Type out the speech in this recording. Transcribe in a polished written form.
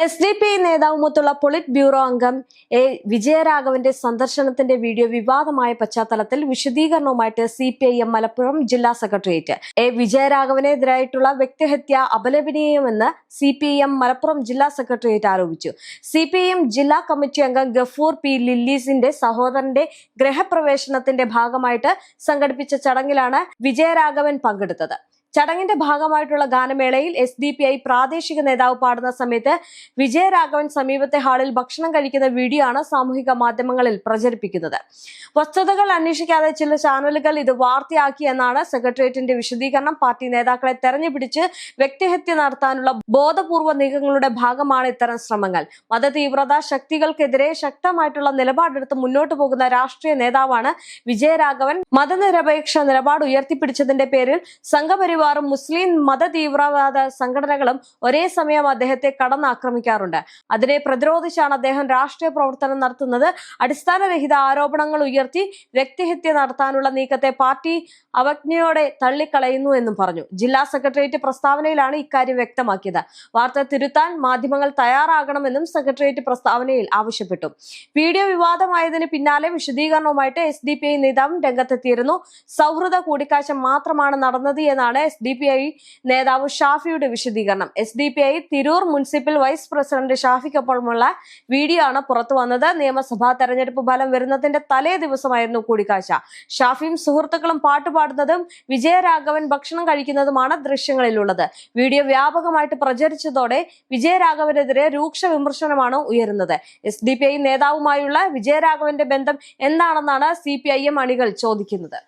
SDPI നേതാവുമൊത്തുള്ള polit bureau അംഗം വിജയരാഘവന്റെ സന്ദർശനത്തിന്റെ video വിവാദമായ പശ്ചാത്തലത്തിൽ വിശദീകരണവുമായിട്ട് CPIM മലപ്പുറം ജില്ലാ സെക്രട്ടേറിയറ്റ്. വിജയരാഘവനെതിരായിട്ടുള്ള വ്യക്തിഹത്യ അപലപനീയമെന്ന് CPIM മലപ്പുറം ജില്ലാ സെക്രട്ടേറിയറ്റ് ആരോപിച്ചു. CPIM ജില്ലാ കമ്മിറ്റി അംഗം ഗഫൂർ P. ലില്ലീസിന്റെ സഹോദരന്റെ ഗൃഹപ്രവേശനത്തിന്റെ ഭാഗമായിട്ട് സംഘടിപ്പിച്ച ചടങ്ങിലാണ് വിജയരാഘവൻ പങ്കെടുത്തത്. ചടങ്ങിന്റെ ഭാഗമായിട്ടുള്ള ഗാനമേളയിൽ SDPI പ്രാദേശിക നേതാവ് പാടുന്ന സമയത്ത് വിജയരാഘവൻ സമീപത്തെ ഹാളിൽ ഭക്ഷണം കഴിക്കുന്ന വീഡിയോ ആണ് സാമൂഹിക മാധ്യമങ്ങളിൽ പ്രചരിപ്പിക്കുന്നത്. വസ്തുതകൾ അന്വേഷിക്കാതെ ചില ചാനലുകൾ ഇത് വാർത്തയാക്കി എന്നാണ് സെക്രട്ടേറിയറ്റിന്റെ വിശദീകരണം. പാർട്ടി നേതാക്കളെ തെരഞ്ഞുപിടിച്ച് വ്യക്തിഹത്യ നടത്താനുള്ള ബോധപൂർവ നീക്കങ്ങളുടെ ഭാഗമാണ് ഇത്തരം ശ്രമങ്ങൾ. മതതീവ്രത ശക്തികൾക്കെതിരെ ശക്തമായിട്ടുള്ള നിലപാടെടുത്ത് മുന്നോട്ടു പോകുന്ന രാഷ്ട്രീയ നേതാവാണ് വിജയരാഘവൻ. മതനിരപേക്ഷ നിലപാട് ഉയർത്തിപ്പിടിച്ചതിന്റെ പേരിൽ സംഘപരിവാർ മുസ്ലിം മതതീവ്രവാദ സംഘടനകളും ഒരേ സമയം അദ്ദേഹത്തെ കടന്നാക്രമിക്കാറുണ്ട്. അതിനെ പ്രതിരോധിച്ചാണ് അദ്ദേഹം രാഷ്ട്രീയ പ്രവർത്തനം നടത്തുന്നത്. അടിസ്ഥാനരഹിത ആരോപണങ്ങൾ ഉയർത്തി വ്യക്തിഹത്യ നടത്താനുള്ള നീക്കത്തെ പാർട്ടി അവജ്ഞയോടെ തള്ളിക്കളയുന്നു എന്നും പറഞ്ഞു. ജില്ലാ സെക്രട്ടേറിയറ്റ് പ്രസ്താവനയിലാണ് ഇക്കാര്യം വ്യക്തമാക്കിയത്. വാർത്ത തിരുത്താൻ മാധ്യമങ്ങൾ തയ്യാറാകണമെന്നും സെക്രട്ടേറിയറ്റ് പ്രസ്താവനയിൽ ആവശ്യപ്പെട്ടു. വീഡിയോ വിവാദമായതിന് പിന്നാലെ വിശദീകരണവുമായിട്ട് SDPI നേതാവും രംഗത്തെത്തിയിരുന്നു. സൗഹൃദ കൂടിക്കാഴ്ച മാത്രമാണ് നടന്നത് എന്നാണ് SDPI നേതാവ് ഷാഫിയുടെ വിശദീകരണം. SDPI Tirur municipal vice president ഷാഫിക്കൊപ്പമുള്ള വീഡിയോ ആണ് പുറത്തു വന്നത്. നിയമസഭാ തെരഞ്ഞെടുപ്പ് ഫലം വരുന്നതിന്റെ തലേ ദിവസമായിരുന്നു കൂടിക്കാഴ്ച. ഷാഫിയും സുഹൃത്തുക്കളും പാട്ടുപാടുന്നതും വിജയരാഘവൻ ഭക്ഷണം കഴിക്കുന്നതുമാണ് ദൃശ്യങ്ങളിലുള്ളത്. വീഡിയോ വ്യാപകമായിട്ട് പ്രചരിച്ചതോടെ വിജയരാഘവനെതിരെ രൂക്ഷ വിമർശനമാണ് ഉയരുന്നത്. SDPI നേതാവുമായുള്ള വിജയരാഘവന്റെ ബന്ധം എന്താണെന്നാണ് CPIM അണികൾ ചോദിക്കുന്നത്.